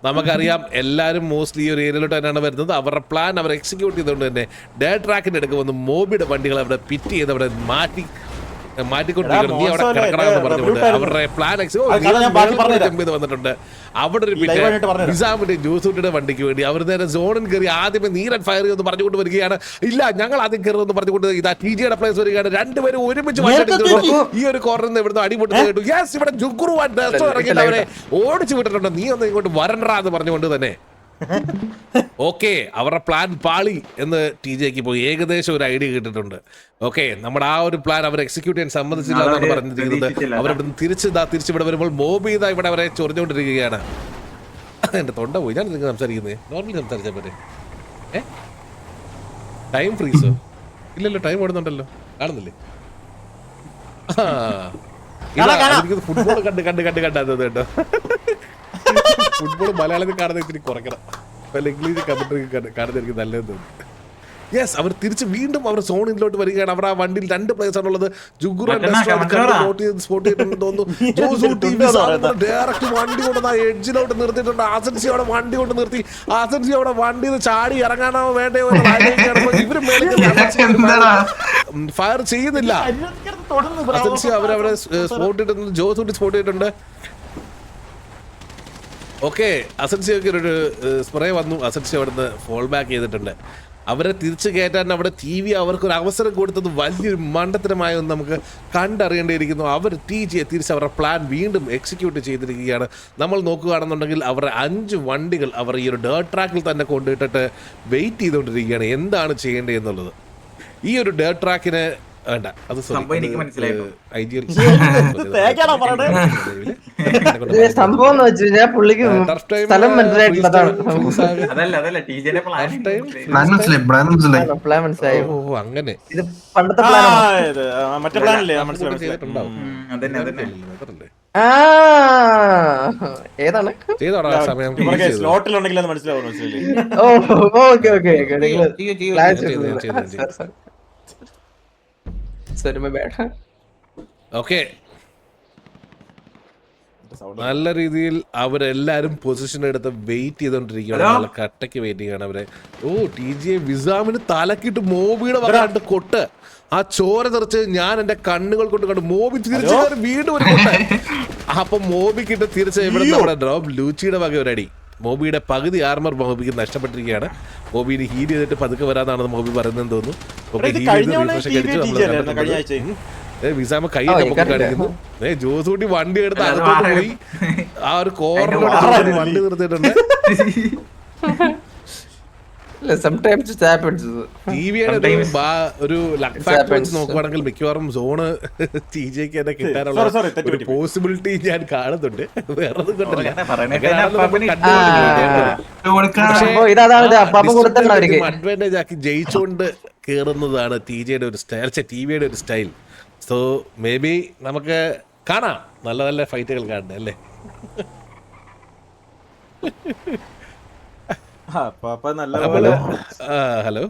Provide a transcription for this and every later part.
നമുക്കറിയാം എല്ലാവരും മോസ്റ്റ്ലി ഈ ഒരു ഏരിയയിലോട്ട് തന്നെയാണ് വരുന്നത്. അവരുടെ പ്ലാൻ അവർ എക്സിക്യൂട്ട് ചെയ്തുകൊണ്ട് തന്നെ ഡേ ട്രാക്കിന്റെ അടുക്ക് വന്ന് മോബിയുടെ വണ്ടികൾ അവിടെ പിറ്റ് ചെയ്ത് അവിടെ മാറ്റിക്കൊണ്ടിരിക്കണം. നീ അവിടെ കിടക്കണമെന്ന് പറഞ്ഞുകൊണ്ട് അവരുടെ പ്ലാൻ വന്നിട്ടുണ്ട്. അവിടെ ഒരു നിസാമിന്റെ ജോസൂട്ടിയുടെ വണ്ടിക്ക് വേണ്ടി അവർ നേരെ സോണിൽ കയറി ആദ്യമേ നീരൻ ഫയർ ചെയ്തെന്ന് പറഞ്ഞുകൊണ്ട് വരികയാണ്. ഇല്ല ഞങ്ങൾ ആദ്യം കയറുമെന്ന് പറഞ്ഞുകൊണ്ട് ഇതാ ടിജിയുടെ പ്ലേസ് വരികയാണ്. രണ്ടുപേരും ഒരുമിച്ച് ഈ ഒരു കോർണറിൽ നിന്ന് ഇവിടുന്ന് അടിപൊളി കേട്ടു. യെസ്, ഇവിടെ ജുഗുറുവാൻ ഇറങ്ങിയിട്ട് അവരെ ഓടിച്ചു വിട്ടിട്ടുണ്ട്. നീ ഒന്ന് ഇങ്ങോട്ട് വരണ്ടാ എന്ന് പറഞ്ഞുകൊണ്ട് തന്നെ ഓക്കെ അവരുടെ പ്ലാൻ പാളി എന്ന് ടി ജെക്ക് പോയി ഏകദേശം ഒരു ഐഡിയ കിട്ടിയിട്ടുണ്ട്. ഓക്കെ നമ്മുടെ ആ ഒരു പ്ലാൻ അവർ എക്സിക്യൂട്ട് ചെയ്യാൻ സമ്മതിച്ചില്ല എന്നാണ് പറഞ്ഞിരിക്കുന്നത്. അവരവിടെ തിരിച്ചിവിടെ വരുമ്പോൾ മോബി ഇതാ ഇവിടെ അവരെ ചൊറിഞ്ഞുകൊണ്ടിരിക്കുകയാണ്. എന്റെ തൊണ്ട പോയി. ഞാൻ നിങ്ങൾ സംസാരിക്കുന്നത് നോർമലി സംസാരിച്ചാൽ പോരെ? ടൈം ഫ്രീസോ? ഇല്ലല്ലോ, ടൈം ഓടുന്നുണ്ടല്ലോ, കാണുന്നില്ലേ? ഫുട്ബോൾ കണ്ട് കേട്ടോ. ഫുട്ബോൾ മലയാളത്തിൽ കാണുന്ന ഇത്തിരി കുറയ്ക്കണം. ഇംഗ്ലീഷ് കമന്ററി കാണുന്നതായിരിക്കും നല്ലതെന്ന് തോന്നുന്നു. യെസ്, അവർ തിരിച്ച് വീണ്ടും അവർ സോണിലോട്ട് വരികയാണ്. അവർ ആ വണ്ടിയിൽ 2 പ്ലേയേഴ്സ് ആണുള്ളത്. സ്പോട്ട് ചെയ്തിട്ടുണ്ടെന്ന് തോന്നുന്നു. ഡയറക്റ്റ് വണ്ടി കൊണ്ട് എഡ്ജിലോട്ട് നിർത്തിയിട്ടുണ്ട്. ആസൻസി അവിടെ വണ്ടി കൊണ്ട് നിർത്തി. ആസൻസി അവിടെ വണ്ടി ചാടി ഇറങ്ങാനോ വേണ്ടയോ ഇവര് ഫയർ ചെയ്യുന്നില്ല. ആസൻസി അവരവിടെ സ്പോട്ട് ചെയ്തിട്ടുണ്ട്. ജോസൂട്ടി സ്പോട്ട് ചെയ്തിട്ടുണ്ട്. ഓക്കെ, അസൻസിയൊക്കെ ഒരു സ്പ്രേ വന്നു. അസൻസി അവിടുന്ന് ഫോൾ ബാക്ക് ചെയ്തിട്ടുണ്ട്. അവരെ തിരിച്ചു കയറ്റാൻ അവിടെ ടി വി അവർക്കൊരു അവസരം കൊടുത്തത് വലിയൊരു മണ്ടത്തരമായി ഒന്ന് നമുക്ക് കണ്ടറിയേണ്ടിയിരിക്കുന്നു. അവർ തിരിച്ച് അവരുടെ പ്ലാൻ വീണ്ടും എക്സിക്യൂട്ട് ചെയ്തിരിക്കുകയാണ്. നമ്മൾ നോക്കുകയാണെന്നുണ്ടെങ്കിൽ അവരുടെ 5 വണ്ടികൾ അവർ ഈ ഒരു ഡേർട്ട് ട്രാക്കിൽ തന്നെ കൊണ്ടിട്ടിട്ട് വെയിറ്റ് ചെയ്തുകൊണ്ടിരിക്കുകയാണ് എന്താണ് ചെയ്യേണ്ടത് എന്നുള്ളത്. ഈ ഒരു ഡേർട്ട് ട്രാക്കിന് വേണ്ട, അത് ഐഡിയൽ ഏതാണ് ഓക്കെ, നല്ല രീതിയിൽ അവരെല്ലാരും പൊസിഷൻ എടുത്ത് വെയിറ്റ് ചെയ്തോണ്ടിരിക്കുകയാണ്. നല്ല കട്ടയ്ക്ക് വെയിറ്റ് ചെയ്യാണ് അവരെ. ടി ജി വിസാമിന് തലക്കിട്ട് മോബിയുടെ വകാണ്ട് കൊട്ട് ആ ചോര തെറിച്ച് ഞാൻ എന്റെ കണ്ണുകൾ കൊണ്ട് കണ്ടു. മോബി തിരിച്ചു വീണ്ടും ഒരു കൊട്ട്. അപ്പൊ മോബിക്കിട്ട് തിരിച്ച് ഇവിടെ നമ്മുടെ ഡ്രോപ്പ് ലൂച്ചിയുടെ വക ഒരടി. മോബിയുടെ പകുതി ആർമർ മോബിക്ക് നഷ്ടപ്പെട്ടിരിക്കുകയാണ്. മോബിന് ഹീൽ ചെയ്തിട്ട് പതുക്കെ വരാന്നാണ് മോബി പറയുന്നതെന്ന് തോന്നുന്നു. വിസാമ കൈ കാണിക്കുന്നു. ജോസൂട്ടി വണ്ടി എടുത്ത് അകത്തോട്ട് പോയി ആ ഒരു കോർണർ വണ്ടി നിർത്തിയിട്ടുണ്ട്. ഒരു ലക്ക് ഫാക്ടർ വെച്ച് നോക്കുവാണെങ്കിൽ മിക്കവാറും സോണ് ടി ജെക്ക് തന്നെ കിട്ടാനുള്ള ഒരു പോസിബിലിറ്റി ഞാൻ കാണുന്നുണ്ട്. വേറെ അഡ്വാൻറ്റേജ് ആക്കി ജയിച്ചുകൊണ്ട് കേറുന്നതാണ് ടി ജെയുടെ ഒരു സ്റ്റൈൽ, ടി വിയുടെ ഒരു സ്റ്റൈൽ. സോ മേ ബി നമുക്ക് കാണാം നല്ല നല്ല ഫൈറ്റുകൾ കാണണ്ടേ അല്ലേ? ഹലോ,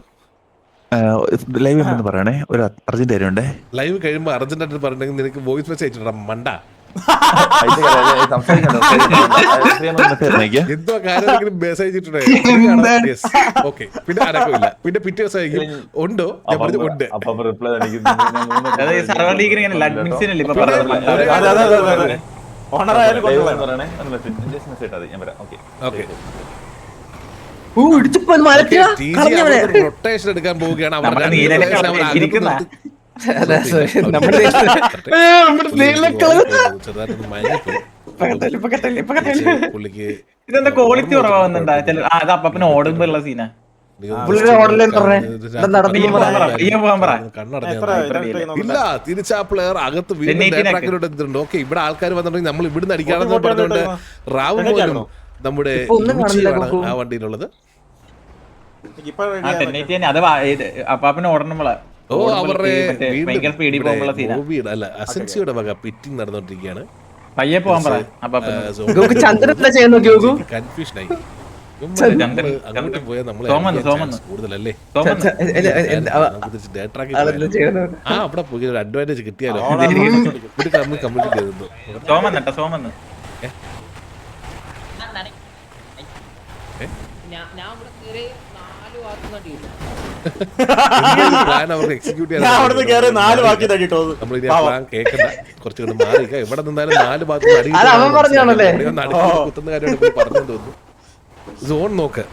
ലൈവ് പറയണേ, ഒരു അർജന്റ് കാര്യമുണ്ടേ. ലൈവ് കഴിയുമ്പോ അർജന്റ് ആയിട്ട് പറഞ്ഞെങ്കിൽ നിനക്ക് വോയിസ് മെസ്സേജ് അയച്ചിട്ടാ മണ്ട. എന്തോ കാര്യം മെസ്സേജ് ഇട്ടിട്ടേ. ഓക്കെ, പിന്നെ അനക്കമില്ല. പിന്നെ പിറ്റേ ദിവസം ഉണ്ടോ? ഞാൻ പറഞ്ഞു ഉണ്ട്. റൊട്ടേഷൻ എടുക്കാൻ പോവുകയാണ്. ഇതെന്താ ക്വാളിറ്റി കുറവാകുന്നുണ്ടാ? അപ്പന് ഓടുമ്പോഴുള്ള സീനാ. ഇല്ല, തിരിച്ച് ആ പ്ലെയർ അകത്ത് വീണ്ടും. ഓക്കെ, ഇവിടെ ആൾക്കാർ വന്നിട്ടുണ്ടെങ്കിൽ നമ്മൾ ഇവിടുന്ന് അടിക്കാണെന്ന് പറഞ്ഞുകൊണ്ട് റാവു പോലും നമ്മുടെ ആ വണ്ടിയിലുള്ളത്. അപ്പാപ്പന് ഓടണമ്പോളാ അസൻസിയുടെ വക പിറ്റിംഗ് നടന്നുകൊണ്ടിരിക്കുകയാണ്. പയ്യെ പോവാൻ പറ. കൺഫ്യൂഷനായി. അങ്ങോട്ട് പോയാൽ നമ്മളെ കൂടുതലല്ലേ? ആ അവിടെ പോയി ഒരു അഡ്വാൻറ്റേജ് കിട്ടിയാലോ. കംപ്ലീറ്റ് ചെയ്തു. ഞാൻ ഇവിടെ കയറി 4 വാക്ക് നടിയില്ല. പ്ലാൻ അവർക്ക് എക്സിക്യൂട്ട് ഞാൻ അവിടുന്ന് കയറി 4 വാക്കി തട്ടിട്ടോ. നമ്മൾ ഇനി ആ പ്ലാൻ കേൾക്കണ്ട, കുറച്ചുകൂടി മാറി ഇവിടെ നിന്നാലും 4 ഭാഗത്ത് അത് അവൻ പറഞ്ഞതാണല്ലേ? കുത്തുന്ന കാര്യമാണ് പറഞ്ഞു തോന്നുന്നു. സോൺ നോക്ക്,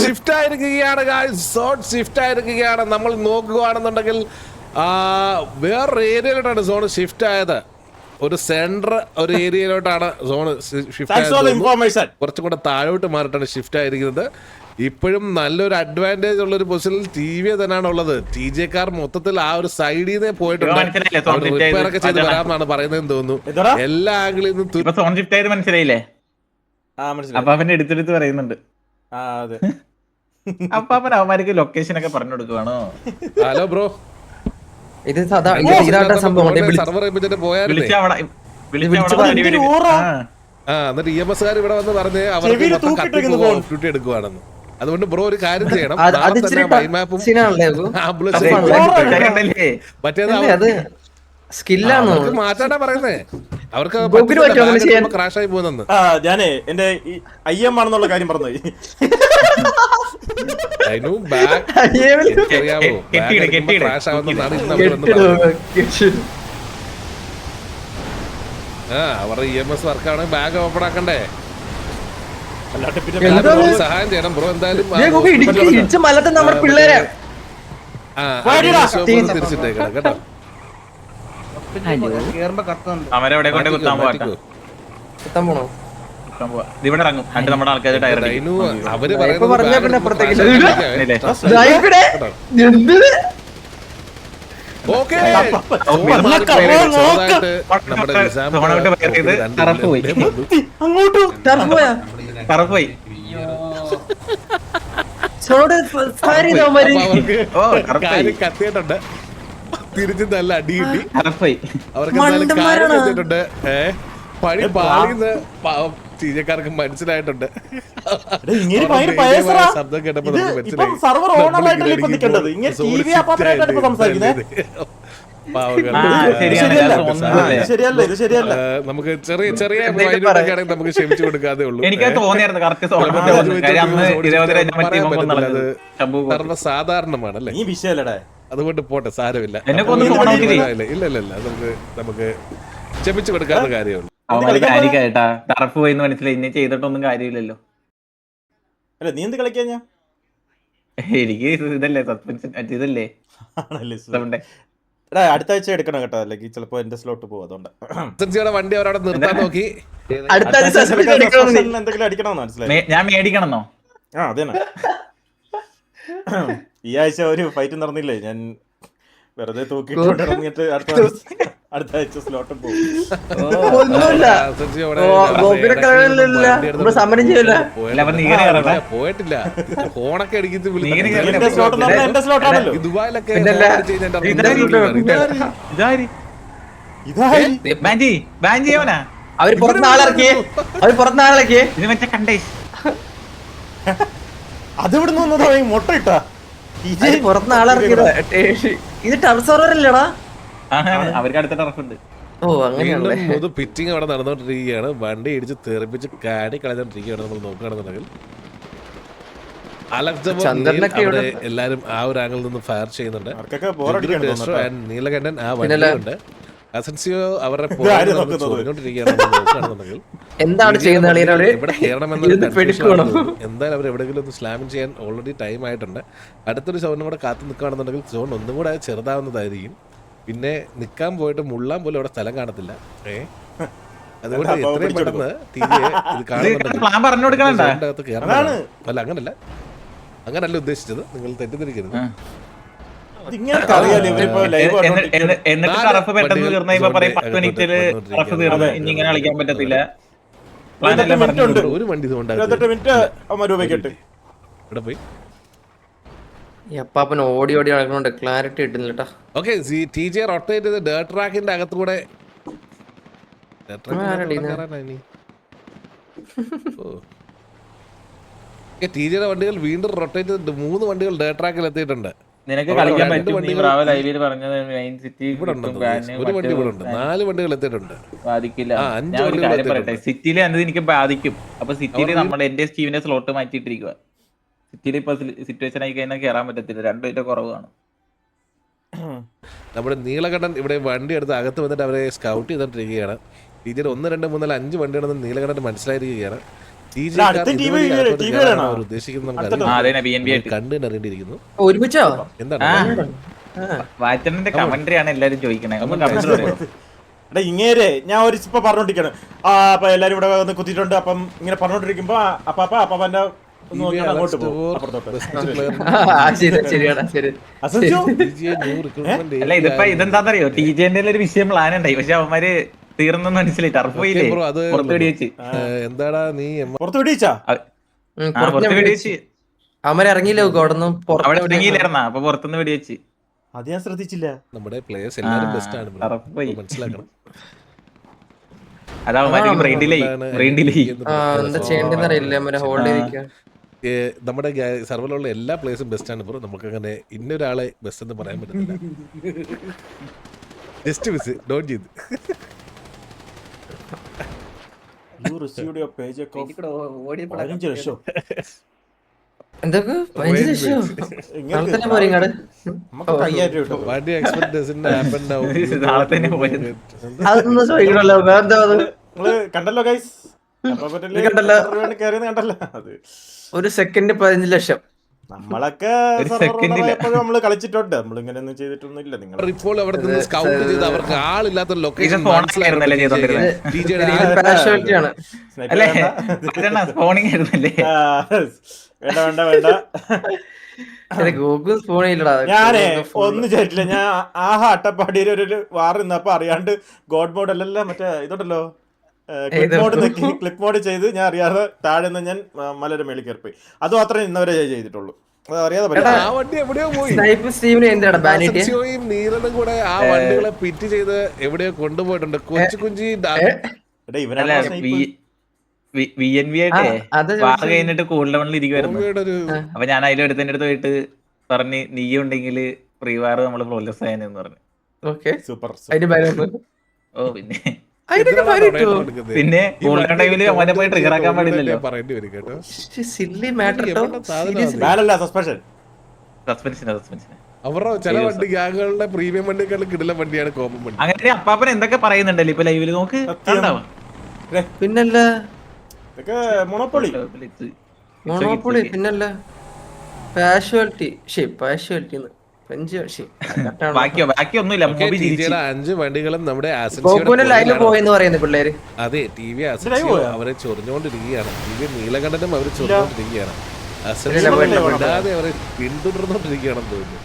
ഷിഫ്റ്റ് ആയിരിക്കുകയാണ് സോൺ ഷിഫ്റ്റ് ആയിരിക്കുകയാണ്. നമ്മൾ നോക്കുകയാണെന്നുണ്ടെങ്കിൽ വേറൊരു ഏരിയയിലോട്ടാണ് സോൺ ഷിഫ്റ്റ് ആയത്. ഒരു സെൻട്രൽ ഒരു ഏരിയയിലോട്ടാണ് സോൺ ഷിഫ്റ്റ് ആയത്. കുറച്ചും കൂടെ താഴോട്ട് മാറിയിട്ടാണ് ഷിഫ്റ്റ് ആയിരിക്കുന്നത്. ഇപ്പോഴും നല്ലൊരു അഡ്വാൻറ്റേജ് ഉള്ള ഒരു പൊസിഷനിൽ TV തന്നെയാണ് ഉള്ളത്. TJ കാർ മൊത്തത്തിൽ ആ ഒരു സൈഡിൽ നിന്ന് പോയിട്ടുണ്ട്. റിപ്പയർ ഒക്കെ ചെയ്ത് വരാമെന്നാണ് പറയുന്നതെന്ന് തോന്നുന്നു. എല്ലാ ആംഗിളിൽ നിന്നും മനസ്സിലായില്ലേ? അപ്പാപ്പന്റെ എടുത്തെടുത്ത് പറയുന്നുണ്ട്. അപ്പാപ്പൻ അവന്മാർക്ക് ലൊക്കേഷൻ ഒക്കെ പറഞ്ഞു കൊടുക്കുവാണോ? ഹലോ ബ്രോ, ഇത് സംഭവം സർവർ പോയാലേ എന്നിട്ട് EMS കാർ ഇവിടെ വന്ന് പറഞ്ഞ് അവർക്ക് ഡ്യൂട്ടി എടുക്കുവാണെന്ന്. അതുകൊണ്ട് ബ്രോ ഒരു കാര്യം ചെയ്യണം, മറ്റേത് സ്കില്ലാണോ മാറ്റാനാ പറയുന്നേ. അവർക്ക് ക്രാഷ് ആയി പോകുന്നെന്ന്. ഞാനേ എന്റെ IM ആണെന്നുള്ള കാര്യം പറഞ്ഞു. ക്രാഷ് ആവുന്നതാണ് അവരുടെ EMS വർക്കാണെങ്കിൽ ബാഗ് ഓപ്പൺ ആക്കണ്ടേ? സഹായം ചെയ്യണം ബ്രോ. എന്തായാലും നമ്മുടെ പിള്ളേരെ തിരിച്ചിട്ടേക്കണം കേട്ടോ. അവരെവിടെ കൊണ്ട് കുത്താൻ പോവാ? ഇവിടെ ഇറങ്ങും നമ്മുടെ ആൾക്കാർ ടയർ അവര് കത്തിയിട്ടുണ്ട്, തിരിച്ച് നല്ല അടി കിട്ടി. അവർക്ക് പഴി പാളിന്ന് ചീജക്കാർക്ക് മനസ്സിലായിട്ടുണ്ട്. ശബ്ദം കേട്ടപ്പോ നമുക്ക് ചെറിയ ചെറിയ നമുക്ക് ക്ഷമിച്ചു കൊടുക്കാതെ ഉള്ളൂ. സർവ്വസാധാരണമാണല്ലേ, അതുകൊണ്ട് പോട്ടെ, സാരമില്ല. ഇല്ല നമുക്ക് ക്ഷമിച്ചു കൊടുക്കാത്ത കാര്യമുള്ളൂ. ടർഫ് പോയി മനസ്സിലായി, ഇന്നെ ചെയ്തിട്ടൊന്നും കാര്യമില്ലല്ലോ. അല്ല നീ എന്ത് കളിക്കാ? എനിക്ക് ഇതല്ലേ സസ്പെൻഷൻ ഇതല്ലേ. അടുത്ത ആഴ്ച എടുക്കണം കേട്ടോ, അല്ലെങ്കിൽ ചിലപ്പോ എന്റെ സ്ലോട്ട് പോകും. അതുകൊണ്ട് വണ്ടി അവരവിടെ നിർത്താൻ നോക്കി. എന്തെങ്കിലും അടിക്കണമെന്ന് മനസ്സിലായി. ഞാൻ മേടിക്കണമെന്നോ? ആ അതന്നെ. ഈ ആഴ്ച ഒരു ഫൈറ്റ് നടന്നില്ലേ, ഞാൻ വെറുതെ തൂക്കിട്ട് ഇറങ്ങിയിട്ട് അടുത്ത ആഴ്ച സ്ലോട്ട് പോകും. പോയിട്ടില്ല, ഫോണൊക്കെ അടിക്കുന്നത് ദുബായിലൊക്കെ. അവര് പുറത്തുനാളിറക്കി ഇത് മറ്റേ കണ്ടേ. അതെവിടെ നിന്ന് മുട്ട ഇട്ടാ പുറത്തുനാളിറക്കിയത്? ഇത് ടർഫ് സർവറല്ലേടാ? അവർക്ക് അടുത്ത ടർഫുണ്ട്. ഓ അങ്ങനെയാണല്ലേ. ഫിറ്റിംഗ് അവിടെ നടന്നുകൊണ്ടിരിക്കുകയാണ്. വണ്ടി ഇടിച്ച് തെറിപ്പിച്ച് കാടി കളഞ്ഞോണ്ടിരിക്കുകയാണ്. നമ്മൾ നോക്കുകയാണെന്നുണ്ടെങ്കിൽ എല്ലാരും ആ ഒരു ആംഗിളിൽ നിന്ന് ഫയർ ചെയ്യുന്നുണ്ട്. നീലകണ്ഠൻ ആ വണ്ടിയുണ്ട്. അസൻസിയോ അവരുടെ എന്താണ് ചെയ്യുന്നത്? ഇവിടെ കയറണമെന്നൊരു എന്തായാലും അവർ എവിടെയെങ്കിലും ഒന്ന് സ്ലാമിങ് ചെയ്യാൻ ഓൾറെഡി ടൈം ആയിട്ടുണ്ട്. അടുത്തൊരു സോണിനും കൂടെ കാത്തു നിൽക്കുകയാണെന്നുണ്ടെങ്കിൽ സോൺ ഒന്നും കൂടെ ചെറുതാവുന്നതായിരിക്കും. പിന്നെ നിൽക്കാൻ പോയിട്ട് മുള്ളാൻ പോലും അവിടെ സ്ഥലം കാണത്തില്ല. അതുകൊണ്ട് എത്രയും പെട്ടെന്ന് ഇത് കാണുന്നുണ്ടെങ്കിൽ കയറണം. അല്ല അങ്ങനല്ല ഉദ്ദേശിച്ചത്, നിങ്ങൾ തെറ്റിദ്ധരിക്കരുത്. എന്നിട്ട് ടർഫ് പെട്ടെന്ന് തീർന്നു കഴിയുമ്പോ പറയും 10 മിനിറ്റില് ടർഫ് തീർന്നു, ഇനി ഇങ്ങനെ കളിക്കാൻ പറ്റത്തില്ല. ഒരു വണ്ടി പോയി അപ്പാപ്പൻ ഓടി നടക്കണോണ്ട് ക്ലാരിറ്റി കിട്ടുന്നില്ല. ഓക്കെ, TJ റൊട്ടേറ്റ് ചെയ്ത് ഡേർട്ട് ട്രാക്കിന്റെ അകത്തൂടെ TJയുടെ വണ്ടികൾ വീണ്ടും റൊട്ടേറ്റ് ചെയ്തിട്ട് 3 വണ്ടികൾ ഡേർട്ട് ട്രാക്കിൽ എത്തിയിട്ടുണ്ട്. നിനക്ക് അവിടെ കളിക്കാൻ രണ്ട് പറ്റും. നീ വണ്ടികൾ ബ്രാവോ ലൈവിൽ പറഞ്ഞത് മെയിൻ സിറ്റി ഇവിടെ ഉണ്ടെന്ന് തോന്നുന്നു. ഒരു വണ്ടി ഇവിടെ ഉണ്ട്, 4 വണ്ടികൾ എത്തിയിട്ടുണ്ട്. ബാധിക്കില്ല. ആ, 5 ഞാൻ ഒരു വണ്ടികൾ കാര്യം പറയട്ടെ, എത്തിയിട്ടുണ്ട്. സിറ്റിയിൽ എന്നത് എനിക്ക് ബാധിക്കും. അപ്പൊ സിറ്റിയിൽ അവർ നമ്മുടെ എന്റെ സ്റ്റീവിന്റെ സ്ലോട്ട് മാറ്റിയിട്ടിരിക്കുക. സിറ്റിയിൽ ഇപ്പൊ സിറ്റുവേഷൻ ആയി കഴിഞ്ഞാൽ കയറാൻ പറ്റത്തില്ല, 2 പേരുടെ കുറവാണ്. നമ്മുടെ നീലകണ്ഠൻ ഇവിടെ വണ്ടി എടുത്ത് അകത്ത് വന്നിട്ട് അവരെ സ്കൗട്ട് ചെയ്തോണ്ടിരിക്കുകയാണ്. ടീച്ചർ 1, 2, 3, 4, 5 വണ്ടിയാണെന്ന് നീലകണ്ഠൻ മനസ്സിലായിരിക്കുകയാണ്. കണ്ടിരിക്കുന്നു. ഒരുമിച്ചോ? എന്താണ് വാച്ചറിന്റെ കമന്ററി ആണ് എല്ലാരും ചോദിക്കണേ. ഒന്ന് കമന്റ് പറയോ? എടാ ഇങ്ങേരെ ഞാൻ ഒരു ഇപ്പൊ പറഞ്ഞോണ്ടിരിക്കാണ്. അപ്പൊ എല്ലാരും ഇവിടെ വന്ന് കുത്തിയിട്ടുണ്ട്. അപ്പം ഇങ്ങനെ പറഞ്ഞോണ്ടിരിക്കുമ്പോ അപ്പാപ്പന്റെ അങ്ങോട്ട് പോകും. അല്ല ഇതിപ്പോ ഇതെന്താന്നറിയോ, TJ ഒരു വിഷയം പ്ലാൻ ഉണ്ടായി. പക്ഷെ അവന്മാര് തീർന്നെന്ന് മനസ്സിലായി. ടർഫ് പോയില്ലേ, പുറത്ത് വെടിവെച്ച്. എന്താടാ നീ പുറത്ത് വെടിവെച്ചാ? പുറത്ത് വെടിവെച്ച് അവര് ഇറങ്ങിയില്ല അവിടെ ഇറങ്ങിയില്ലായിരുന്നാ, അപ്പൊ പുറത്തുനിന്ന് വെടിവെച്ച്. അത് ഞാൻ ശ്രദ്ധിച്ചില്ല. നമ്മുടെ പ്ലേയേഴ്സ് എല്ലാരും ബെസ്റ്റ് ആണ്, ടർഫ് പോയി. മനസ്സിലാക്കണം. അതാ അവന്മാർക്ക് ബ്രെയിൻ ഡിലേ. എന്താ ചെയ്യേണ്ടെന്നറിയില്ല, ഹോൾഡ് ചെയ്തിരിക്കുക. നമ്മുടെ സർവറിലുള്ള എല്ലാ പ്ലേയേഴ്സും ബെസ്റ്റ് ആണ് ബ്രോ. നമുക്ക് അങ്ങനെ ഇന്നൊരാളെ ബെസ്റ്റ് എന്ന് പറയാൻ പറ്റില്ല. ജസ്റ്റ് മിസ് ഡോണ്ട് ചെയ്ത്. You received your paycheck of 15 ലക്ഷം. എന്തൊക്കെ 15 ലക്ഷം? തന്നെ പോരെ ഇങ്ങോട്ട്. നമുക്ക് 5000 രൂപ കിട്ടും. What do you expect doesn't happen now? നാളെ തന്നെ പോയത്. അതൊന്നും ചോദിക്കണല്ലോ, എന്താ അത്? നിങ്ങള് കണ്ടല്ലോ ഗൈസ്, കണ്ടല്ലോ. കണ്ടല്ലോ. അത് ഒരു സെക്കൻഡ് 15 ലക്ഷം. നമ്മളൊക്കെ ഒരു സെക്കൻഡില്ല. എപ്പോഴും നമ്മള് കളിച്ചിട്ടുണ്ട്. നമ്മൾ ഇങ്ങനെ ഒന്നും ചെയ്തിട്ടൊന്നും ഇല്ല. നിങ്ങൾ ഇപ്പോൾ അവിടെ നിന്ന് സ്കൗട്ട് ചെയ്ത് അവർക്ക് ആളില്ലാത്ത ലൊക്കേഷൻ ആയിരുന്നല്ലേ ചെയ്തോണ്ടിരുന്നത്? പാഷ്വാലിറ്റി ആണ്. അല്ലേ സ്പോണിങ് ആയിരുന്നല്ലേ? വേണ്ട വേണ്ട വേണ്ട. ഗൂഗിൾ ഫോൺ ചെയ്യില്ലടാ. ഞാനേ ഒന്നും ചെയ്തിട്ടില്ല. ഞാൻ ആഹാ അട്ടപ്പാടിയിൽ ഒരു വാർ നിന്നപ്പോ അറിയാണ്ട് ഗോഡ് മോഡ് അല്ലല്ല മറ്റേ ഇതുണ്ടല്ലോ ക്ലിപ്പ് മോഡ് ചെയ്ത് ഞാൻ അറിയാതെ താഴെ നിന്ന് ഞാൻ മലയുടെ മേളിൽ കയറിപ്പോയി. അത് മാത്രമേ ഇന്നവരെ ചെയ്തിട്ടുള്ളൂ. അത് അറിയാതെ ആ വണ്ടി എവിടെയോ പോയി. നീലനും കൂടെ ആ വണ്ടികളെ പിറ്റ് ചെയ്ത് എവിടെയോ കൊണ്ടുപോയിട്ടുണ്ട്. കൊച്ചു കുഞ്ചി VNV ആയിട്ടേ വാർ കഴിഞ്ഞിട്ട് കൂൾ ഡൗണിൽ ഇരിക്കുവായിരുന്നു. അപ്പൊ ഞാൻ അതിലും എടുത്തതിന്റെ അടുത്ത് പോയിട്ട് പറഞ്ഞ് നീ ഉണ്ടെങ്കിൽ പ്രീ വാർ നമ്മള് പ്രോഗ്രസ് ആയെന്ന് പറഞ്ഞു. സൂപ്പർ. ഓ പിന്നെ കൂൾ ഡൗൺ ടൈമില് അവനെ പോയി ട്രിഗർ ആക്കാൻ പാടില്ലല്ലോ. പറയേണ്ടി വരും കേട്ടോ. സസ്പെൻഷന് അവരുടെ ചില വണ്ടി ഗ്യാങ്ങുകളുടെ പ്രീമിയം വണ്ടിയെക്കാളും കിടിലൻ വണ്ടിയാണ് കോമൺ വണ്ടി. അങ്ങനെ അപ്പാപ്പൻ എന്തൊക്കെ പറയുന്നുണ്ടല്ലോ ഇപ്പൊ ലൈവില് നോക്ക്. പിന്നല്ല മൊണോപ്പൊളി പിന്നല്ല പാഷ്വാലിറ്റി ബാക്കിയൊന്നുമില്ല. 5 വണ്ടികളും നമ്മുടെ പോയെന്ന് പറയുന്നു പിള്ളേര്. അതെ, TV അവരെ ചൊറിഞ്ഞോണ്ടിരിക്കുകയാണ്. TV നീലകണ്ഠനും അവര് ചൊറിഞ്ഞോണ്ടിരിക്കുകയാണ്. വിടാതെ അവരെ പിന്തുടർന്നോണ്ടിരിക്കുകയാണെന്ന് തോന്നുന്നു.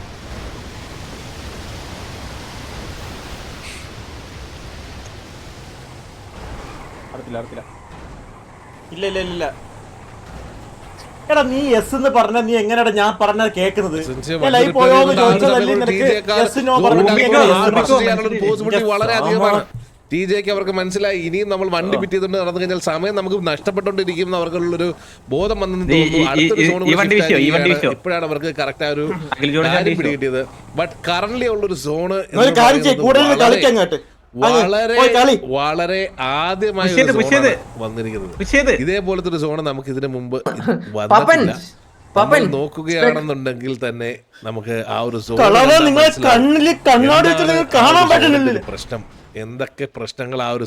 ഇല്ല എടാ നീ എസ് എന്ന് പറഞ്ഞ നീ എങ്ങനെയാ ഞാൻ പറഞ്ഞത് കേൾക്കുന്നത്? വളരെ അധികമാണ്. TJക്ക് അവർക്ക് മനസ്സിലായി ഇനിയും നമ്മൾ വണ്ടി പിറ്റ് ചെയ്തുകൊണ്ട് നടന്നു കഴിഞ്ഞാൽ സമയം നമുക്ക് നഷ്ടപ്പെട്ടുകൊണ്ടിരിക്കും. അവർക്കുള്ളൊരു ബോധം വന്നെന്ന് തോന്നുന്നു. ഇപ്പോഴാണ് അവർക്ക് കറക്റ്റ് ആ ഒരു പിടികിട്ടിയത്. ബട്ട് കറന്റ്ലി ഉള്ളൊരു സോണ് വളരെ ആദ്യമായി വന്നിരിക്കുന്നത്. ഇതേപോലത്തെ ഒരു സോണ് നമുക്ക് ഇതിനു മുമ്പ് നോക്കുകയാണെന്നുണ്ടെങ്കിൽ തന്നെ നമുക്ക് ആ ഒരു സോൺ പ്രശ്നം എന്തൊക്കെ പ്രശ്നങ്ങൾ ആ ഒരു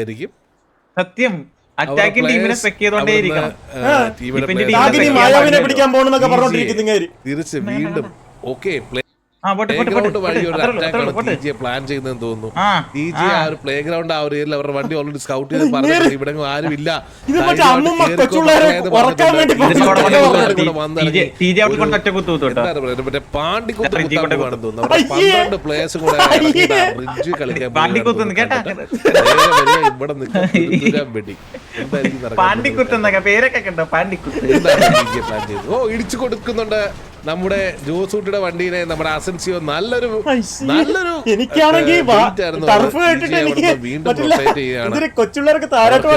ഐഡിയ സത്യം അറ്റാക്കിംഗ് ടീമിനെ സ്പെക്ക് ചെയ്തോണ്ടേയിരിക്കണം. തിരിച്ച് വീണ്ടും ഓക്കെ പ്ലാൻ ചെയ്യുന്നതെന്ന് തോന്നുന്നു. TJ ആ ഒരു പ്ലേ ഗ്രൗണ്ട് ആ ഒരു ഏരിയയിൽ അവരുടെ വണ്ടി ഓൾറെഡി സ്കൗട്ട് ചെയ്ത് പറഞ്ഞു ഇവിടെ ആരും ഇല്ല. പാണ്ടിക്കുത്ത് 12 പ്ലേയേഴ്സും കൂടെ ബ്രിഡ്ജ് കളിക്കാൻ ഇവിടെ ഇടിച്ചു കൊടുക്കുന്നുണ്ട് നമ്മുടെ ജോസൂട്ടിയുടെ വണ്ടീനെ. നമ്മുടെ അസൻസിയോ നല്ലൊരു എനിക്കാണെങ്കിൽ വീണ്ടും കൊച്ചുള്ളവർക്ക് താരാട്ട്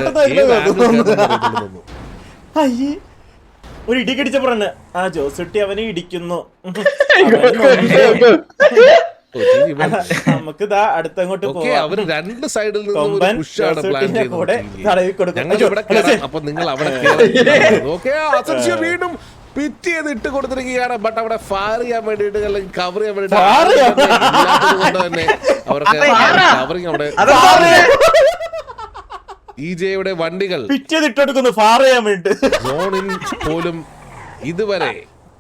ഒരു ഇടി കടിച്ചപ്പോ തന്നെ ആ ജോസുട്ടി അവനെ ഇടിക്കുന്നു. നമുക്ക് ഇതാ അടുത്തങ്ങോട്ട് അവര് രണ്ട് സൈഡിൽ നിന്നും പുഷാണ് പ്ലാൻ ചെയ്യുന്നത്. അപ്പൊ നിങ്ങൾ അവിടെ വീണ്ടും പിറ്റ് ചെയ്ത് ഇട്ട് കൊടുത്തിരിക്കുകയാണ്. ബട്ട് അവിടെ ഫയർ ചെയ്യാൻ വേണ്ടിട്ട് അല്ലെങ്കിൽ കവർ ചെയ്യാൻ വേണ്ടിട്ട് തന്നെ അവർക്ക് കവറിങ് അവിടെ യുടെ വണ്ടികൾ ഫയർ ചെയ്യാൻ വേണ്ടി സോണിൽ പോലും ഇതുവരെ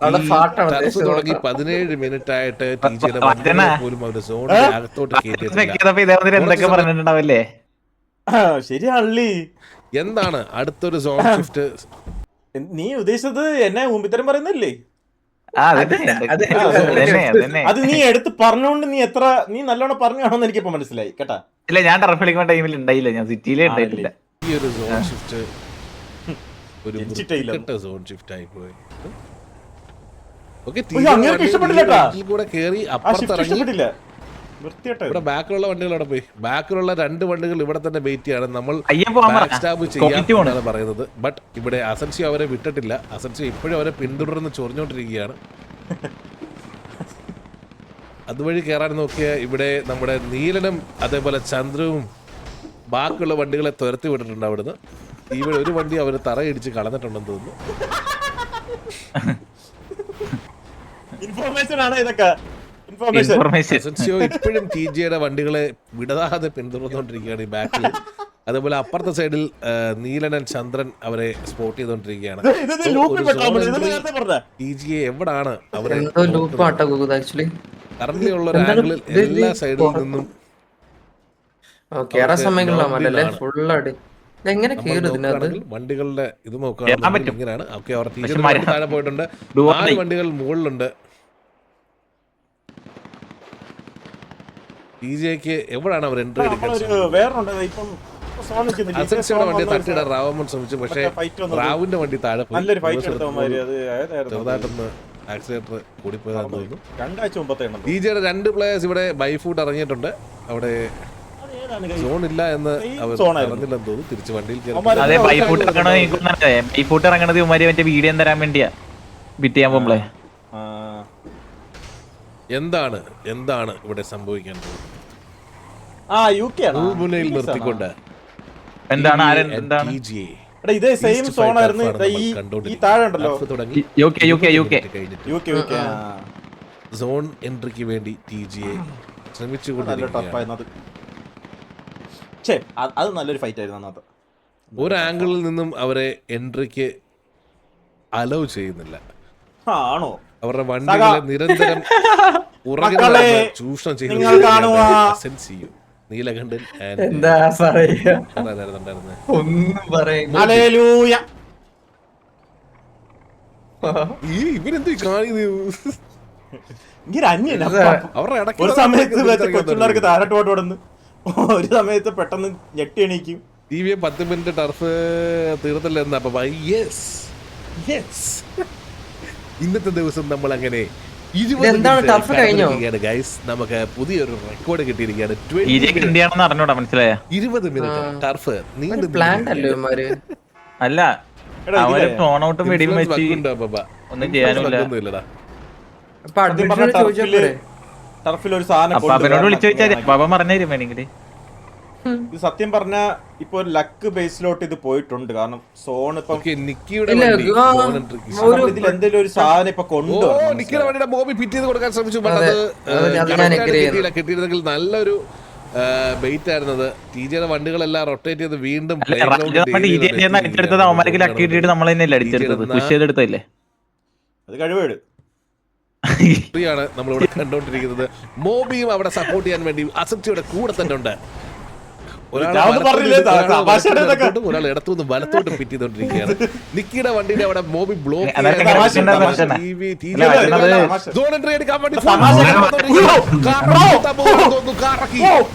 ടർഫ് തുടങ്ങി 17 മിനിറ്റ് ആയിട്ട് ടിജിയുടെ വണ്ടികൾ പോലും അവര് സോണിന്റെ അകത്തോട്ട് കേട്ടിട്ടുണ്ടാവല്ലേ. ശരിയാണല്ലേ. എന്താണ് അടുത്തൊരു സോൺ ഷിഫ്റ്റ്? നീ ഉദ്ദേശിച്ചത് എന്നെ മുമ്പിത്തരം പറയുന്നില്ലേ? അത് നീ എടുത്ത് പറഞ്ഞോണ്ട് നീ നല്ലോണം പറഞ്ഞാണോന്ന് എനിക്കിപ്പോ മനസ്സിലായി കേട്ടാ. ഇല്ല, ഞാൻ ടർഫ് കളിക്കുന്ന ടൈമിൽ ഉണ്ടായില്ല, ഞാൻ സിറ്റിയിലേ ഉണ്ടായിട്ടില്ല. ഈ ഒരു സോൺ ഷിഫ്റ്റ് ഒരു സോൺ ഷിഫ്റ്റ് ആയി പോയി. കൂടെ കേറി അപ്പുറത്തിറങ്ങി ഇവിടെ ബാക്കിലുള്ള വണ്ടികൾ അവിടെ പോയി. ബാക്കിലുള്ള 2 വണ്ടികൾ ഇവിടെ തന്നെ വെയിറ്റ് ചെയ്യാണ്. നമ്മൾ സ്റ്റാബ് ചെയ്യാനാണ് പറയുന്നത്. ബട്ട് ഇവിടെ അസൻസിയോ അവരെ വിട്ടിട്ടില്ല. അസൻസിയോ ഇപ്പോഴും അവരെ പിന്തുടർന്ന് ചൊറിഞ്ഞോണ്ടിരിക്കുകയാണ്. അതുവഴി കയറാൻ നോക്കിയ ഇവിടെ നമ്മുടെ നീലനും അതേപോലെ ചന്ദ്രവും ബാക്കിയുള്ള വണ്ടികളെ തുരത്തി വിട്ടിട്ടുണ്ട് അവിടുന്ന്. ഇവിടെ ഒരു വണ്ടി അവർ തറയിടിച്ച് കളഞ്ഞിട്ടുണ്ടെന്ന് തോന്നുന്നു. ഇൻഫോർമേഷൻ ആണ് ഇതൊക്കെ. ഇപ്പോഴും ടിജിയുടെ വണ്ടികളെ വിടാതെ പിന്തുടർന്നുകൊണ്ടിരിക്കുകയാണ് ഈ ബാക്കിൽ. അതേപോലെ അപ്പുറത്തെ സൈഡിൽ നീലനൻ ചന്ദ്രൻ അവരെ സ്പോട്ട് ചെയ്തോണ്ടിരിക്കുകയാണ്. ടിജിയെ എവിടാണ് അവരെ കറന്റ് ഉള്ള ഒരു ആംഗിളിൽ എല്ലാ സൈഡിൽ നിന്നും വണ്ടികളുടെ ഇത് നോക്കുകയാണെങ്കിൽ ഇങ്ങനെയാണ്. ഓക്കെ, അവർ താഴെ പോയിട്ടുണ്ട്. 4 വണ്ടികൾ മുകളിലുണ്ട്. ടിജിക്ക് എവിടാണ് അവർ എൻട്രി എടുക്കുന്നത്? വണ്ടി തട്ടിയിടാൻ റാവമ്മൻ ശ്രമിച്ചു. പക്ഷേ റാവുവിന്റെ വണ്ടി താഴെ പോയി. ചെറുതായിട്ടൊന്ന് ആക്സിലേറ്റർ കൂടിപ്പോയതാന്ന് തോന്നുന്നു. ടിജിയുടെ 2 പ്ലേയേഴ്സ് ഇവിടെ ബൈ ഫുഡ് ഇറങ്ങിയിട്ടുണ്ട്. അവിടെ സോൺ ഇല്ല എന്ന് അവർ പറഞ്ഞില്ലെന്ന് തോന്നുന്നു. തിരിച്ച് വണ്ടിയിൽ വീഡിയോ തരാൻ വേണ്ടിയാ ബിറ്റ് ചെയ്യാൻ പോകുമ്പളേ. എന്താണ് ഇവിടെ സംഭവിക്കാൻ പോകുന്നത്? നിർത്തിക്കൊണ്ട് ഇതേ സെയിം സോൺ ആയിരുന്നു ഈ താഴെ ഉണ്ടല്ലോ. സോൺ എൻട്രിക്ക് വേണ്ടി ടിജിയെ ശ്രമിച്ചുകൊണ്ടിരിക്കുകയാണ്. അത് നല്ലൊരു ഫൈറ്റ് ആയിരുന്നു. ഒരു ആംഗിളിൽ നിന്നും അവരെ എൻട്രിക്ക് അലോ ചെയ്യുന്നില്ല. ആണോ? അവരുടെ വണ്ടികളെ നിരന്തരം ചൂഷണം ചെയ്യുന്നു. നീലകണ്ഠൻ ഇവരെന്ത് ഒരു സമയത്ത് കൊച്ചുള്ളവർക്ക് താഴോട്ട് ഓടുന്നു, ഒരു സമയത്ത് പെട്ടെന്ന് ഞെട്ടി എണീക്കും. 10 മിനിറ്റ് ടർഫ് തീർത്തല്ല എന്നാ. ഇന്നത്തെ ദിവസം നമ്മൾ അങ്ങനെ 20 ഗൈസ്, നമുക്ക് പുതിയൊരു റെക്കോർഡ് കിട്ടിയിരിക്കുകയാണ്. 20 മിനിറ്റ് ടർഫ് അല്ല, ടർഫിൽ ഒരു സാധനം സത്യം പറഞ്ഞ ഇപ്പൊ ലക്ക് ബേസിലോട്ട് ഇത് പോയിട്ടുണ്ട്. കാരണം സോൺ ഇപ്പം ഇതിൽ എന്തെങ്കിലും ഒരു സാധനം ഇപ്പൊ കൊണ്ടുവരണം. ബോബി ഫിറ്റ് ചെയ്ത് കൊടുക്കാൻ ശ്രമിച്ചു. കിട്ടിയിരുന്നെങ്കിൽ നല്ലൊരു ബെയിറ്റ് ആയിരുന്നത്. ടിജിയുടെ വണ്ടികളെല്ലാം റൊട്ടേറ്റ് ചെയ്ത് വീണ്ടും അത് കഴിവേട് ാണ് നമ്മളിവിടെ കണ്ടോണ്ടിരിക്കുന്നത്. മോബിയും അവിടെ സപ്പോർട്ട് ചെയ്യാൻ വേണ്ടി അസപ്റ്റിയുടെ കൂടെ തന്നെ ഉണ്ട്. ഒരാൾ ഇടത്തുനിന്ന് വലത്തോട്ട് ഫിറ്റ് ചെയ്തോണ്ടിരിക്കുകയാണ്. നിക്കിയുടെ വണ്ടിയുടെ അവിടെ മോബി ബ്ലോക്ക്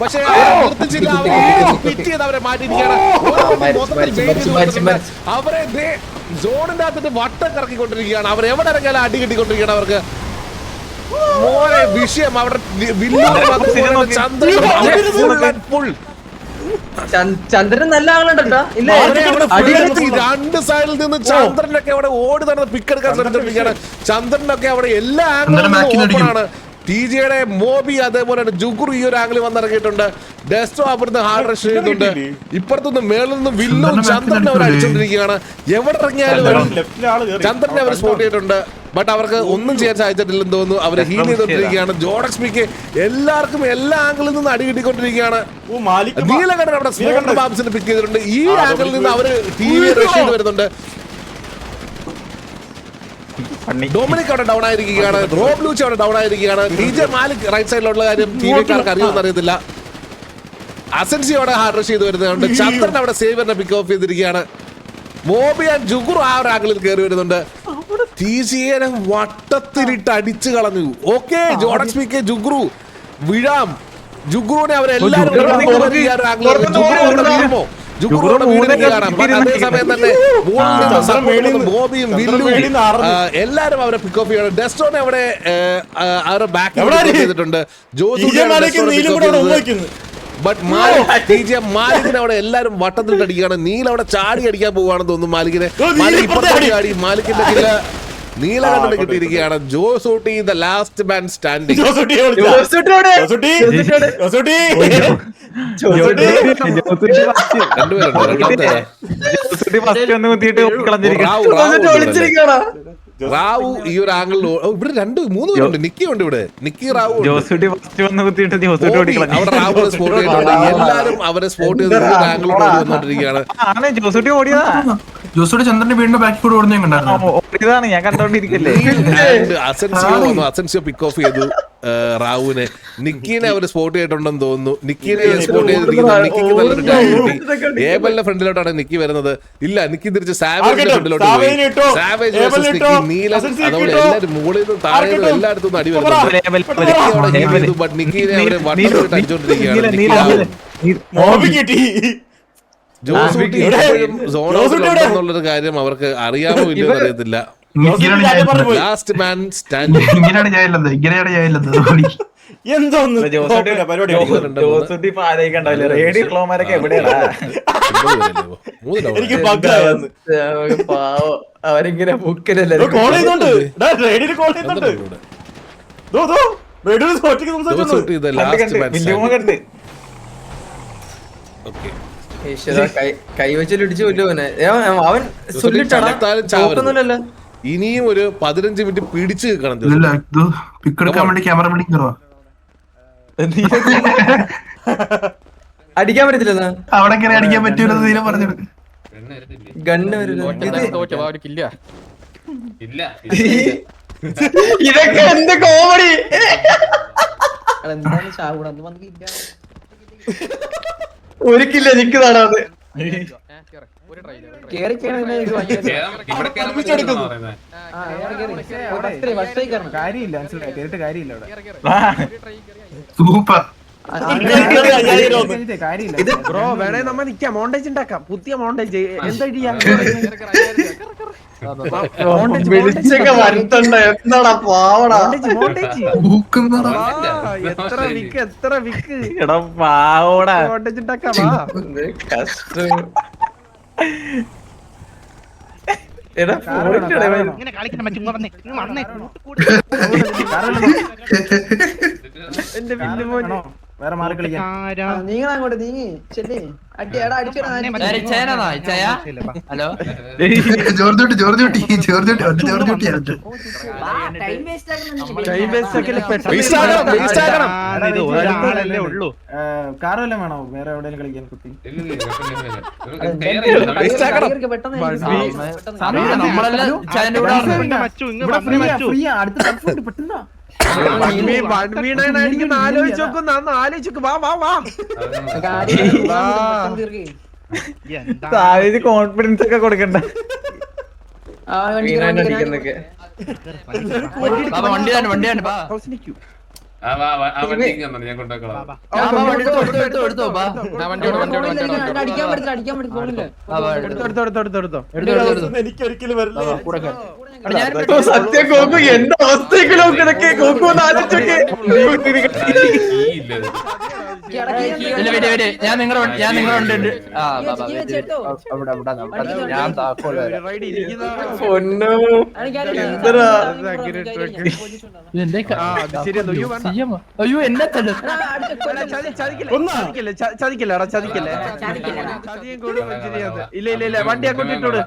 പക്ഷേ ഫിറ്റ് ചെയ്ത് അവരെ മാറ്റിയിരിക്കുകയാണ്. അവരെ സോണിന്റെ അകത്തിട്ട് വട്ടം കറക്കിക്കൊണ്ടിരിക്കുകയാണ്. അവർ എവിടെ ഇറങ്ങിയാലും അടി കിട്ടിക്കൊണ്ടിരിക്കുകയാണ് അവർക്ക്. മോനെ വിഷയം അവിടെ ചന്ദ്രൻ നല്ല ആളുണ്ടോ ഇല്ല രണ്ട് സൈഡിൽ നിന്ന് ചന്ദ്രനൊക്കെ അവിടെ ഓടി നടന്ന് പിക്ക് എടുക്കാൻ ശ്രമിച്ചിരിക്കുകയാണ്. ചന്ദ്രനൊക്കെ അവിടെ എല്ലാ ആംഗിളും ഓപ്പൺ ആണ്. ടിജിയുടെ മോബി അതേപോലെ ജുഗുർ ഈ ഒരു ആംഗിൾ വന്നിറങ്ങിയിട്ടുണ്ട്. ഡെസ്റ്റോ അപ്പുറത്ത് ഹാർഡ് റഷ് ചെയ്യുന്നുണ്ട്. ഇപ്പുറത്തുനിന്ന് മേളിൽ നിന്ന് വില്ലും ചന്ദ്രനെ അവർ അടിച്ചോണ്ടിരിക്കുകയാണ്. എവിടെ ഇറങ്ങിയാലും ചന്ദ്രനെ അവർ സ്പോട്ട് ചെയ്തിട്ടുണ്ട്. ബട്ട് അവർക്ക് ഒന്നും ചെയ്യാൻ സാധിച്ചിട്ടില്ലെന്ന് തോന്നുന്നു. അവര് ഹീൽ ചെയ്തോണ്ടിരിക്കുകയാണ്. ജോഡക്സ്മിക്ക് എല്ലാവർക്കും എല്ലാ ആംഗിളിൽ നിന്ന് അടി കിട്ടിക്കൊണ്ടിരിക്കുകയാണ്. നീലകണ്ഠൻ അവിടെ സ്മോൾഡർ ബാബ്സിനെ പിക്ക് ചെയ്തിട്ടുണ്ട്. ഈ ആംഗിളിൽ നിന്ന് അവര് ടിവി റഷ് ചെയ്ത് വരുന്നുണ്ട്. ഡൊമിനിക് അവിടെ ഡൗൺ ആയിരിക്കുകയാണ്. റോബ് ലൂച്ച് അവിടെ ഡൗൺ ആയിരിക്കുകയാണ്. ടിജെ മാലിക് റൈറ്റ് സൈഡിലുള്ള കാര്യം ടിവിക്കാർക്ക് അറിയുമെന്ന് അറിയത്തില്ല. അസൻസി അവിടെ ഹാർഡ് റഷ് ചെയ്ത് വരുന്നുണ്ട്. ചന്ദ്രൻ അവിടെ സേവറിനെ പിക്ക് ഓഫ് ചെയ്തിരിക്കുകയാണ്. മോബി ആൻഡ് ജുഗുർ ആ ഒരു ആംഗിളിൽ കയറി വരുന്നുണ്ട്. ടിജിയെ വട്ടത്തിലിട്ട് അടിച്ചു കളഞ്ഞു. ഓക്കെ ജോഡക്സ്മിക്ക് ജുഗ്രു വിഴാം. ജുഗ്രുവിനെ അവരെല്ലാരും അതേസമയം തന്നെ ബോബിയും വില്ലും എല്ലാരും അവരെ പിക്ക് ഓഫ് ചെയ്യണം. ഡെസ്റ്റോനെ അവിടെ അവരുടെ ബാക്കിൽ ചെയ്തിട്ടുണ്ട്. ബട്ട് മാലിക്കിനെ അവിടെ എല്ലാരും വട്ടത്തിലിട്ട് അടിക്കുകയാണ്. നീല അവിടെ ചാടി അടിക്കാൻ പോവുകയാണെന്ന് തോന്നുന്നു. മാലിക്കിനെ ചാടി മാലിക്കിന്റെ കില്ല നീലകണ്ഠന് കിട്ടിയിരിക്കുകയാണ്. Josootty the last man standing. Rao ഈ ഒരു ആംഗിൾ ഇവിടെ 2-3 പേരുണ്ട്. നിക്കി ഉണ്ട് ഇവിടെ. നിക്കി റാവു അവിടെ റാവുനെ സ്പോട്ട് ചെയ്തിട്ടുണ്ട്. എല്ലാരും അവരെ സ്പോട്ട് ചെയ്ത് ആംഗിളോട് വന്നോണ്ടിരിക്കുകയാണ്. ചന്ദ്രന്റെ വീടിന്റെ ബാക്കി കൂടെ ഓടുന്നതാണ് ഞാൻ കണ്ടോണ്ടിരിക്കല്ലേ. അസൻസിയോ പിക്ക് ഓഫ് ചെയ്തു റാവുവിനെ. നിക്കീനെ അവർ സ്പോട്ട് ചെയ്തിട്ടുണ്ടെന്ന് തോന്നുന്നു. നിക്കീനെ സ്പോട്ട് ചെയ്തിരിക്കുന്നു. നിക്കിക്ക് നല്ലൊരു ടാഗ് കിട്ടി. ഏബലിന്റെ ഫ്രണ്ടിലോട്ടാണ് നിക്കി വരുന്നത്. ഇല്ല, നിക്കി തിരിച്ച് സാവേജിന്റെ ഫ്രണ്ടിലോട്ട് പോയി. Savage versus Nikki. നീല അതോടെ എല്ലാരും മുകളിൽ നിന്നും താഴെ നിന്നും എല്ലായിടത്തും അടി വരുന്നുണ്ട്. ബട്ട് നിക്കീനെ അവരെ വട്ടത്തിലിട്ട് അടിച്ചോണ്ടിരിക്കുകയാണ്. ജോസൂട്ടി ഇപ്പോഴും സോണോസിലുണ്ടെന്നുള്ളൊരു കാര്യം അവർക്ക് അറിയാമോ ഇല്ലെന്ന് അറിയത്തില്ല. Last man standing. അവരിങ്ങനെ ബുക്കിലല്ലേ കൈവച്ചിലിടിച്ചു കൊല്ലുവനെ. അവൻ ഇനിയും ഒരു 15 മിനിറ്റ് പിടിച്ചു നിൽക്കണം. അടിക്കാൻ പറ്റത്തില്ല. അവിടെ അടിക്കാൻ പറ്റൂല പറഞ്ഞു. ഗണ്ണ് ഇതൊക്കെ എന്ത് കോമഡി. ഒരിക്കില്ല നിക്കുന്നതാണ് അത്. സൂപ്പർ. ബ്രോ വേണേ നമ്മ നിക്കാം. മോണ്ടേജ് ഉണ്ടാക്കാം. പുതിയ മോണ്ടേജ് എന്താ എന്താടാ പാവടാ. എത്ര വിക്ക് മോണ്ടേജ് ഉണ്ടാക്കാം. വേറെ മാറി കളിക്കാൻ നീങ്ങോട്ട് നീങ്ങി ചെല്ലി അടിയടാ അടിച്ചോ. ഹലോ കാറല്ലേ വേണോ വേറെ എവിടെയും കളിക്കാൻ കുത്തി. പെട്ടെന്ന് കോൺഫിഡൻസ് ഒക്കെ കൊടുക്കണ്ട. എനിക്കൊരിക്കലും വരില്ല. സത്യം കോക്കു എന്റെ അവസ്ഥയൊക്കെ നോക്കി കോക്കു ഒന്ന് ആലോചിച്ചൊക്കെ. ഞാൻ നിങ്ങളുടെ ഞാൻ താക്കോല് അയ്യോ എന്നെ തന്നെ ചതിക്കല്ലേടാ ചതിക്കല്ലേ ഇല്ല വണ്ടി അങ്ങോട്ട് ഇട്ടോട്.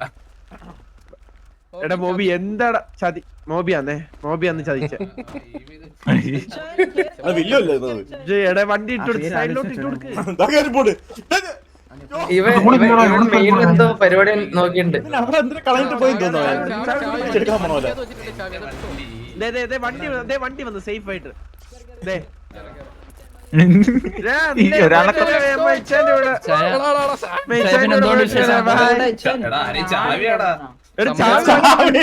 എടാ മോബി എന്താടാ ചതി? മോബിയാന്ന് ചതിച്ചേ. എടാ വണ്ടി ഇട്ടോട്, സൈഡിലോട്ട് ഇട്ടുകൊടുക്ക്. എന്തോ പരിപാടി നോക്കിണ്ട്. വണ്ടി വന്ന് സേഫ് ആയിട്ട്. നമുക്ക്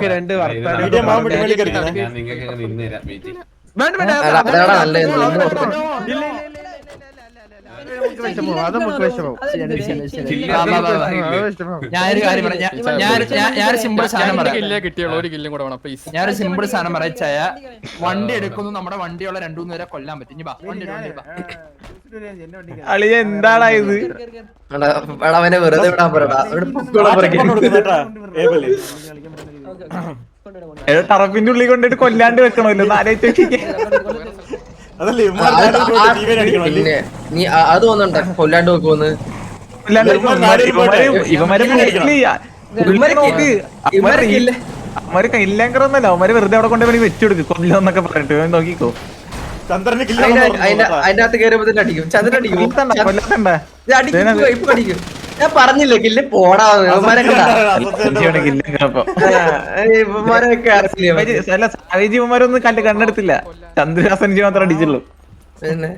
രണ്ട് ഞാനൊരു കാര്യം പറയാം. ഞാൻ സിമ്പിൾ സാധനം പറയാം. ഞാനൊരു സിമ്പിൾ സാധനം പറയാം. ചായ വണ്ടി എടുക്കുന്നു, നമ്മുടെ വണ്ടിയുള്ള 2-3 പേരെ കൊല്ലാൻ പറ്റും. ഇനി വണ്ടി അളിയ എന്താടാ ഇത്? അവനെ വെറുതെ വിടാൻ പറയടാ. ടറപ്പിന്റെ ഉള്ളിൽ കൊണ്ടിട്ട് കൊല്ലാണ്ട് വെക്കണമല്ലോ. നീ അത് തോന്നണ്ട കൊല്ലാണ്ട് വെക്കുമെന്ന്. അവര് കയ്യിലേക്കറൊന്നല്ല, അവന്മാര് വെറുതെ അവിടെ കൊണ്ട് വെച്ചെടുക്കും കൊല്ലന്നൊക്കെ പറഞ്ഞിട്ട് നോക്കിക്കോ. അതിന്റെ അകത്ത് കയറിയപ്പോ അടിക്കും. ചന്ദ്രൻ അടിക്കും. അടിക്കും. ഞാൻ പറഞ്ഞില്ലേ കില്ല് പോടാ. സാവേജിമാരൊന്നും കണ്ണെടുത്തില്ല. ചന്ദ്രഹാസൻ ജി മാത്രം അടിച്ചുള്ളൂ. പിന്നെ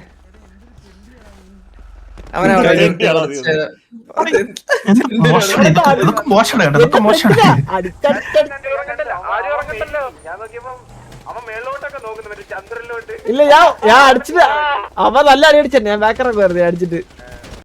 ഇല്ല ഞാൻ അടിച്ചിട്ട് അവൻ നല്ല അടി അടിച്ചേ. ഞാൻ ബാക്കറൊക്കെ വെറുതെ അടിച്ചിട്ട്